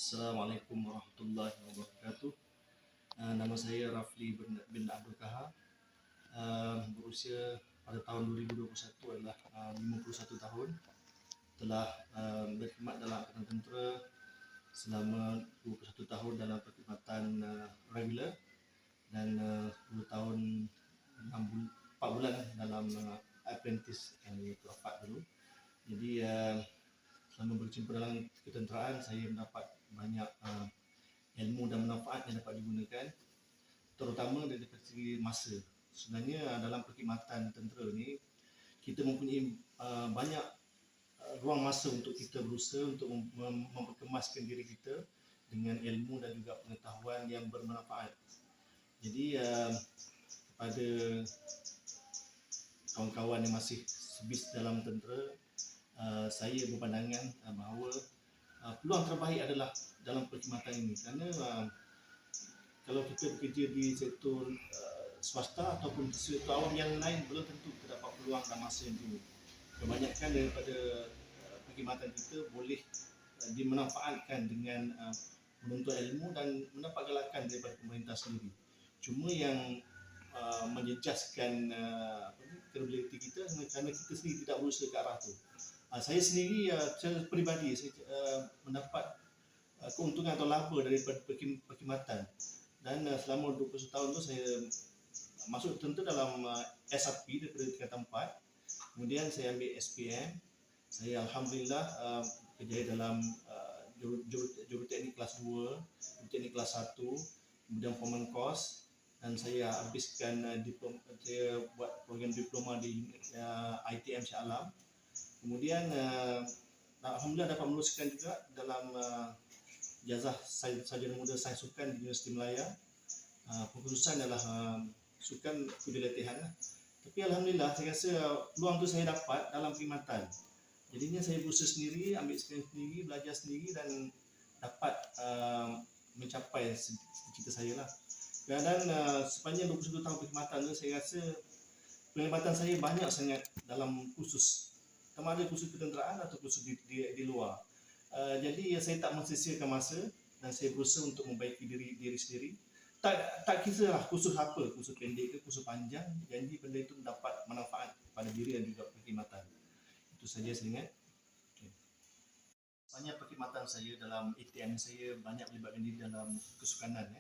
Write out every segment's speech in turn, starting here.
Assalamualaikum warahmatullahi wabarakatuh. Nama saya Rafli bin Abdul Kahar. Berusia pada tahun 2021 adalah 51 tahun. Telah berkhidmat dalam Angkatan Tentera selama 21 tahun dalam perkhidmatan regular dan 2 tahun 4 bulan dalam apprentice yang keempat dulu. Jadi selama berkecimpung dalam ketenteraan, saya mendapat banyak ilmu dan manfaat yang dapat digunakan, terutama dari segi masa. Sebenarnya dalam perkhidmatan tentera ni, kita mempunyai banyak ruang masa untuk kita berusaha untuk memperkemaskan diri kita dengan ilmu dan juga pengetahuan yang bermanfaat. Jadi kepada kawan-kawan yang masih sebis dalam tentera, saya berpandangan bahawa peluang terbaik adalah dalam perkhidmatan ini, kerana kalau kita bekerja di sektor swasta ataupun sektor awam yang lain, belum tentu kita dapat peluang dan masa yang tinggi. Kebanyakan daripada perkhidmatan kita boleh dimanfaatkan dengan menuntut ilmu dan mendapat galakan daripada pemerintah sendiri. Cuma yang menjejaskan credibility kita kerana kita sendiri tidak berusaha ke arah tu. Saya sendiri secara peribadi saya mendapat keuntungan atau laba daripada perkhidmatan, dan selama 21 tahun tu saya masuk tentera dalam SRP daripada tingkatan 4. Kemudian saya ambil SPM. Saya alhamdulillah berjaya dalam juruteknik kelas 2, juruteknik kelas 1, kemudian common course, dan saya habiskan saya buat program diploma di ITM Shah Alam. Kemudian alhamdulillah dapat meneruskan juga dalam ijazah sarjana muda sains sukan di Universiti Malaya. Pengkhususan adalah sukan kuda latihan. Tapi alhamdulillah saya rasa peluang tu saya dapat dalam perkhidmatan. Jadinya saya berusaha sendiri, ambil experience sendiri, belajar sendiri dan dapat mencapai cita-cita saya lah. Dan sepanjang 21 tahun perkhidmatan tu, saya rasa penglibatan saya banyak sangat dalam kursus, sama ada kursus ketenteraan atau kursus di luar. Jadi saya tak mensisiakan masa dan saya berusaha untuk membaiki diri sendiri. Tak kisahlah kursus apa, kursus pendek ke kursus panjang, janji benda itu mendapat manfaat pada diri dan juga perkhidmatan. Itu saja saya ingat. Okay. Banyak perkhidmatan saya dalam ATM saya banyak melibatkan diri dalam kesukanan.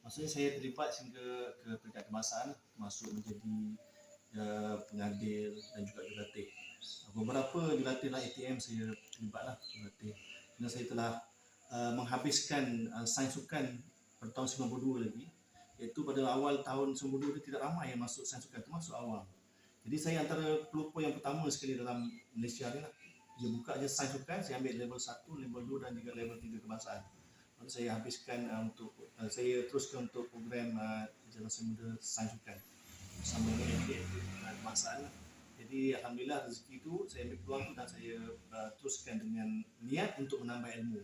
Maksudnya saya terlibat sehingga ke peringkat kebangsaan, termasuk menjadi pengadil dan juga jurulatih. Beberapa jurulatih lah ATM saya terlibatlah jurulatih. Kerana saya telah menghabiskan sains sukan pada tahun 92 lagi, iaitu pada awal tahun 92 itu tidak ramai yang masuk sains sukan, termasuk awam. Jadi saya antara pelopor yang pertama sekali dalam Malaysia ni lah. Dia buka je sains sukan, saya ambil level 1, level 2 dan juga level 3 kebangsaan. Lalu saya habiskan saya teruskan untuk program ijazah muda sains sukan bersama dengan kebangsaan lah. Jadi alhamdulillah rezeki itu saya ambil peluang tu dan saya teruskan dengan niat untuk menambah ilmu.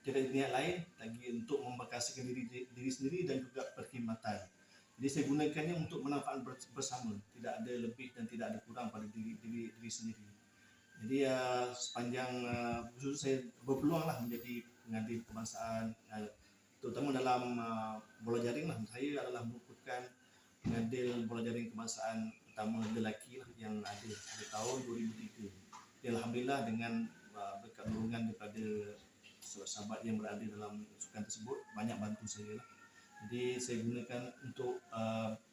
Tidak ada niat lain lagi untuk memberkasikan diri sendiri dan juga perkhidmatan. Jadi saya gunakannya untuk manfaat bersama, tidak ada lebih dan tidak ada kurang pada diri sendiri. Jadi sepanjang saya berpeluang lah menjadi pengadil kebangsaan, terutama dalam bola jaring lah. Saya adalah merupakan pengadil bola jaring kebangsaan pertama lelaki lah yang ada pada tahun 2003. Ya, alhamdulillah dengan berkat dorongan daripada sahabat yang berada dalam sukan tersebut banyak bantu saya lah. Jadi saya gunakan untuk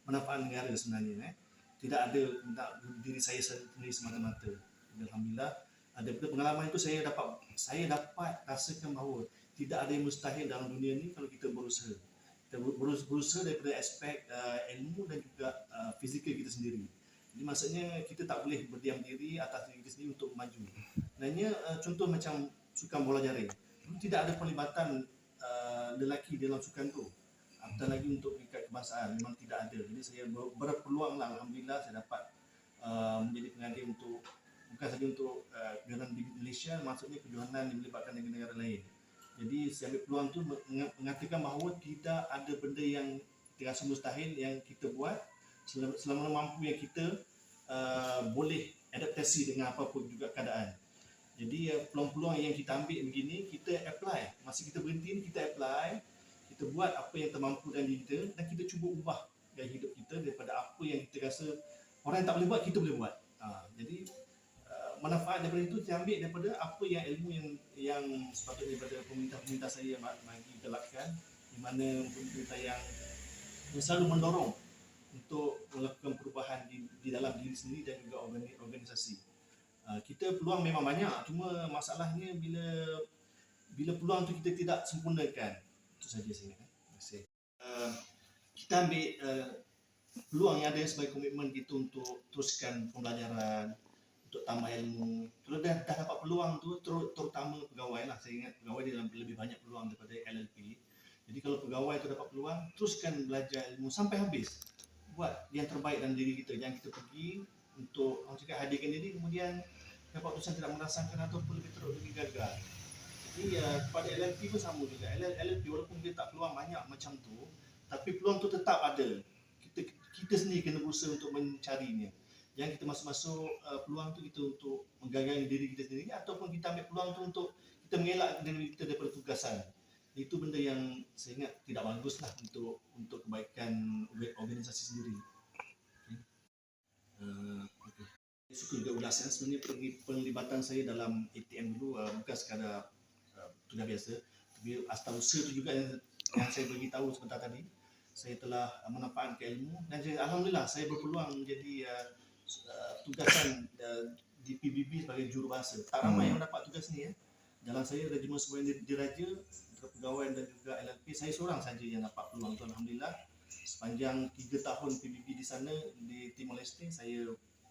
manfaat negara sebenarnya. Tidak ada untuk diri saya sendiri semata-mata. Alhamdulillah daripada pengalaman itu saya dapat rasakan bahawa tidak ada yang mustahil dalam dunia ni kalau kita berusaha. Kita berusaha daripada aspek ilmu dan juga fizikal kita sendiri. Jadi maksudnya kita tak boleh berdiam diri atas diri kita sendiri untuk maju. Sebenarnya contoh macam sukan bola jaring, tidak ada pelibatan lelaki dalam sukan tu. Apatah lagi untuk peringkat kebangsaan, memang tidak ada. Jadi saya berpeluang lah, alhamdulillah saya dapat menjadi pengadil untuk bukan saja untuk kejohanan di Malaysia, maksudnya kejohanan yang melibatkan negara-negara lain. Jadi saya ambil peluang tu mengatakan bahawa tidak ada benda yang terasa mustahil yang kita buat selama mampu yang kita boleh adaptasi dengan apapun juga keadaan. Jadi peluang-peluang yang kita ambil begini, kita apply masa kita berhenti ni kita apply, kita buat apa yang termampu dalam diri kita dan kita cuba ubah gaya hidup kita daripada apa yang kita rasa orang yang tak boleh buat, kita boleh buat. Jadi manfaat daripada itu saya ambil daripada apa yang ilmu yang sepatutnya daripada pemerintah saya bagi galakkan, di mana pemerintah yang selalu mendorong untuk melakukan perubahan di dalam diri sendiri dan juga organisasi. Kita peluang memang banyak, cuma masalahnya bila peluang tu kita tidak sempurnakan. Itu saja saya ingat. Terima kasih. Kita ambil peluang yang ada sebagai komitmen kita untuk teruskan pembelajaran, untuk tambah ilmu. Kalau dah dapat peluang tu, terutama pegawai lah, saya ingat pegawai dia lebih banyak peluang daripada LLP. Jadi kalau pegawai tu dapat peluang, teruskan belajar ilmu sampai habis. Buat yang terbaik dalam diri kita. Jangan kita pergi untuk orang cakap hadirkan diri, kemudian dapat urusan tidak merasakan ataupun lebih teruk lebih gagal. Jadi kepada LLP pun sama juga. LLP walaupun dia tak peluang banyak macam tu, tapi peluang tu tetap ada. Kita sendiri kena berusaha untuk mencarinya. Yang kita masuk peluang tu kita untuk menggagalkan diri kita sendiri, ataupun kita ambil peluang tu untuk kita mengelak diri kita daripada tugasan. Itu benda yang saya ingat tidak bagus lah untuk kebaikan organisasi sendiri. Okay. Saya suka juga ulasan sebenarnya penglibatan saya dalam ATM dulu bukan sekadar tugas biasa, tapi asal-usul itu juga yang saya beritahu sebentar tadi. Saya telah memanfaatkan ilmu dan alhamdulillah saya berpeluang menjadi tugasan di PBB sebagai jurubahasa. Tak ramai yang dapat tugas ni ya. Dalam saya Rejimon Semboyan Diraja, pegawai dan juga LLP, saya seorang saja yang dapat peluang tu alhamdulillah. Sepanjang 3 tahun PBB di sana di Timor Leste, saya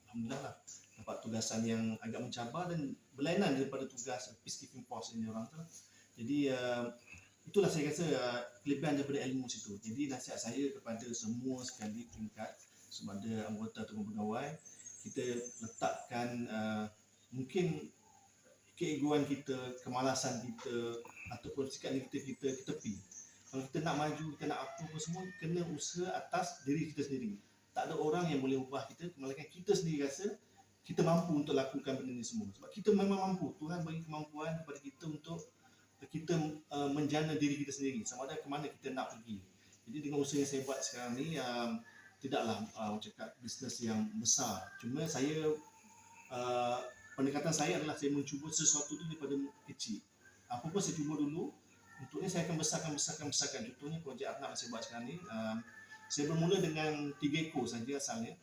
alhamdulillah lah dapat tugasan yang agak mencabar dan berlainan daripada tugas peacekeeping force ini orang tu. Jadi itulah saya rasa kelebihan daripada ilmu situ. Jadi nasihat saya kepada semua sekali peringkat, kepada anggota atau pegawai, kita letakkan mungkin keegoan kita, kemalasan kita ataupun sikap negatif kita ke tepi. Kalau kita nak maju, kita nak apa pun semua, kena usaha atas diri kita sendiri. Tak ada orang yang boleh ubah kita, melainkan kita sendiri rasa kita mampu untuk lakukan benda ni semua. Sebab kita memang mampu. Tuhan bagi kemampuan kepada kita untuk kita menjana diri kita sendiri, sama ada ke mana kita nak pergi. Jadi dengan usaha yang saya buat sekarang ni, tidaklah cakap bisnes yang besar. Cuma saya pendekatan saya adalah saya mencuba sesuatu tu daripada kecil. Apa pun saya cuba dulu, untuk ni saya akan besarkan. Contohnya projek Arnab yang saya buat sekarang ni, saya bermula dengan 3 ekor saja asalnya.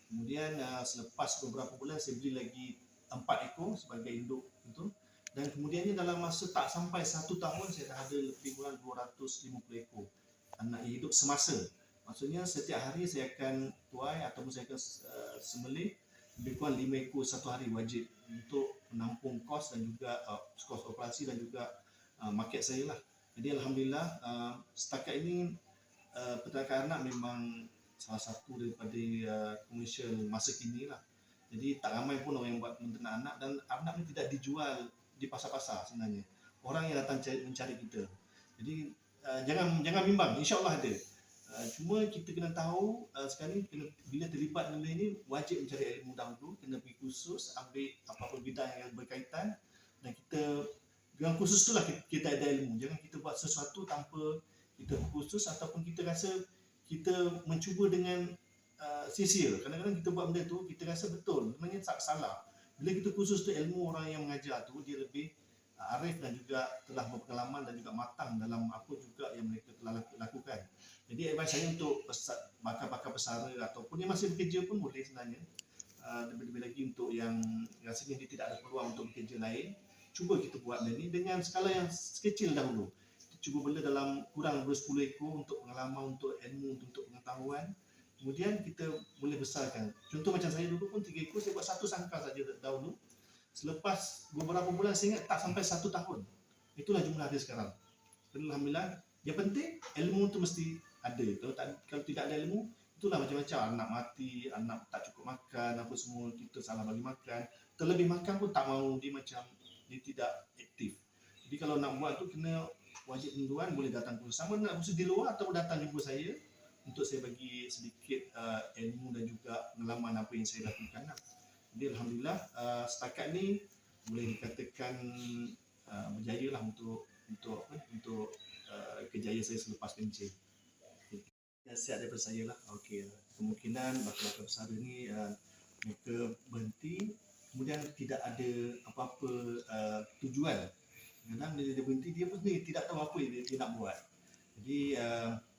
Kemudian selepas beberapa bulan saya beli lagi 4 ekor sebagai induk itu. Dan kemudiannya dalam masa tak sampai 1 tahun saya dah ada lebih kurang 250 ekor anak yang hidup semasa. Maksudnya setiap hari saya akan tuai ataupun saya akan sembelih lebih kurang 5 ekor satu hari wajib untuk menampung kos dan juga kos operasi dan juga market saya lah. Jadi alhamdulillah setakat ini peternakan anak memang salah satu daripada komersial masa kini lah. Jadi tak ramai pun orang yang buat peternakan anak, dan anak ni tidak dijual di pasar-pasar sebenarnya. Orang yang datang mencari kita. Jadi jangan bimbang, insya-Allah ada. Cuma kita kena tahu sekarang ni bila terlibat dengan ini wajib mencari ilmu dahulu, kena pergi kursus, ambil apa-apa bidang yang berkaitan, dan kita dengan kursus itulah kita ada ilmu. Jangan kita buat sesuatu tanpa kita kursus ataupun kita rasa kita mencuba dengan sia-sia. Kadang-kadang kita buat benda tu kita rasa betul, sebenarnya tak salah. Bila kita kursus tu, ilmu orang yang mengajar tu dia lebih arif dan juga telah berpengalaman dan juga matang dalam apa juga yang mereka telah lakukan. Jadi advice saya untuk bakal-bakal pesara ataupun yang masih bekerja pun boleh sebenarnya. Lebih-lebih lagi untuk yang rasanya dia tidak ada peluang untuk bekerja lain, cuba kita buat benda ni dengan skala yang sekecil dahulu. Cuba benda dalam kurang 10 ekor untuk pengalaman, untuk ilmu, untuk pengetahuan. Kemudian kita boleh besarkan. Contoh macam saya dulu pun 3 ekor, saya buat 1 sangkar saja dahulu. Selepas beberapa bulan saya ingat tak sampai 1 tahun. Itulah jumlah dia sekarang. Alhamdulillah. Yang penting ilmu tu mesti ada. Kalau tidak ada ilmu, itulah macam-macam. Anak mati, anak tak cukup makan, apa semua, kita salah bagi makan. Terlebih makan pun tak mau, dia macam dia tidak aktif. Jadi kalau nak buat tu kena wajib tentuan, boleh datang kursus. Sama nak kursus di luar atau datang jumpa saya untuk saya bagi sedikit ilmu dan juga pengalaman apa yang saya lakukan lah. Jadi alhamdulillah setakat ni boleh dikatakan berjaya lah untuk untuk kejayaan saya selepas pencen. Nasihat daripada saya lah, okey, kemungkinan bakal besar ni mereka berhenti, kemudian tidak ada apa-apa tujuan. Kadang dia berhenti, dia pun sendiri tidak tahu apa yang dia nak buat. Jadi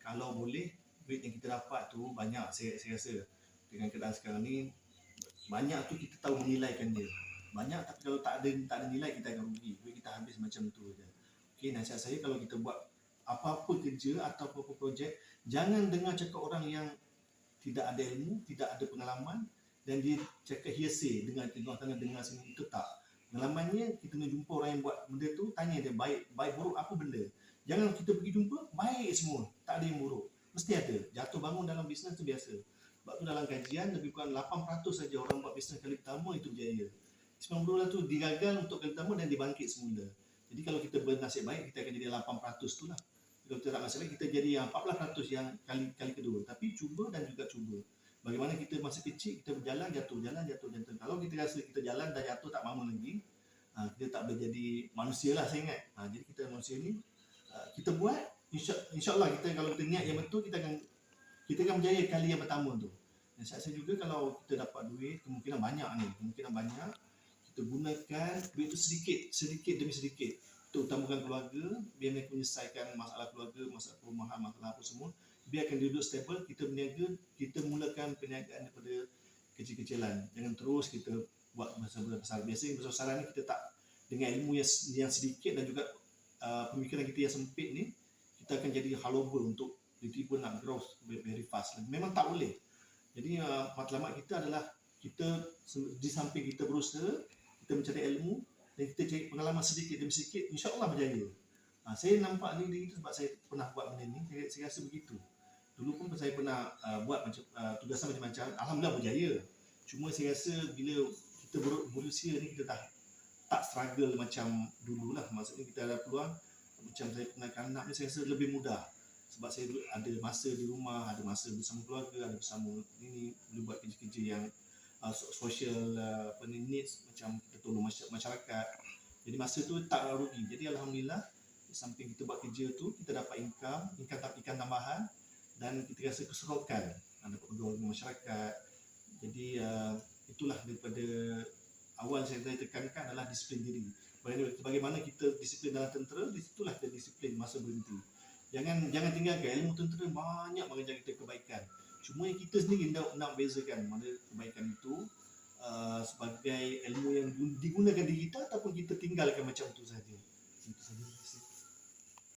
kalau boleh, duit yang kita dapat tu banyak, saya rasa dengan keadaan sekarang ni, banyak tu kita tahu menilaikan dia. Banyak, tapi kalau tak ada nilai, kita akan rugi. Duit kita habis macam tu je. Okey, nasihat saya kalau kita buat apa-apa kerja atau apa-apa projek, jangan dengar cakap orang yang tidak ada ilmu, tidak ada pengalaman, dan dia cakap hearsay, dengar sini, itu tak. Pengalamannya, kita nak jumpa orang yang buat benda tu, tanya dia baik buruk apa benda. Jangan kita pergi jumpa, baik semua, tak ada yang buruk. Mesti ada. Jatuh bangun dalam bisnes tu biasa. Sebab tu dalam kajian, lebih kurang 8% saja orang buat bisnes kali pertama itu berjaya. 90% tu digagal untuk kali pertama dan dibangkit semula. Jadi kalau kita bernasib baik, kita akan jadi 8% tu lah. Kalau kita tak nasib baik, kita jadi yang 14% yang kali kedua. Tapi cuba dan juga cuba. Bagaimana kita masa kecil, kita berjalan, jatuh. Kalau kita rasa kita jalan dah jatuh tak mahu lagi, kita tak boleh jadi manusia lah, saya ingat. Jadi kita manusia ni, kita buat, insyaAllah kita kalau kita niat yang betul, kita akan berjaya kali yang pertama tu. Dan saya juga kalau kita dapat duit, kemungkinan banyak, kita gunakan duit tu sedikit demi sedikit. Untuk utamakan keluarga, biar mereka menyelesaikan masalah keluarga, masalah perumahan, masalah apa semua. Biarkan dia duduk stable, kita berniaga, kita mulakan perniagaan daripada kecil-kecilan. Jangan terus kita buat besar-besar. Biasanya besar-besaran ni kita tak, dengan ilmu yang sedikit dan juga pemikiran kita yang sempit ni, kita akan jadi haloba untuk tiba-tiba nak growth very fast. Memang tak boleh. Jadi matlamat kita adalah kita di samping kita berusaha, kita mencari ilmu dan kita cari pengalaman sedikit demi sedikit, insya-Allah berjaya. Saya nampak ni sebab saya pernah buat benda ni, saya rasa begitu. Dulu pun saya pernah buat macam tugasan macam-macam, alhamdulillah berjaya. Cuma saya rasa bila kita berusia ni, kita tak struggle macam dululah. Maksudnya kita ada peluang, macam saya pernah anak ni, saya rasa lebih mudah. Sebab saya ada masa di rumah, ada masa bersama keluarga, ada bersama ini, boleh buat kerja-kerja yang social needs, macam kita tolong masyarakat. Jadi masa tu tak rugi. Jadi alhamdulillah, di samping kita buat kerja tu, kita dapat income tambahan, dan kita rasa keserokan, dapat bergaul dengan masyarakat. Jadi itulah daripada awal saya tekankan adalah disiplin diri. Bagaimana kita disiplin dalam tentera, di situlah kita disiplin masa berhenti. Jangan tinggalkan ilmu tentera, banyak mengajar kita kebaikan. Cuma yang kita sendiri nak bezakan mana kebaikan itu sebagai ilmu yang digunakan di kita ataupun kita tinggalkan macam tu saja. Itu saja.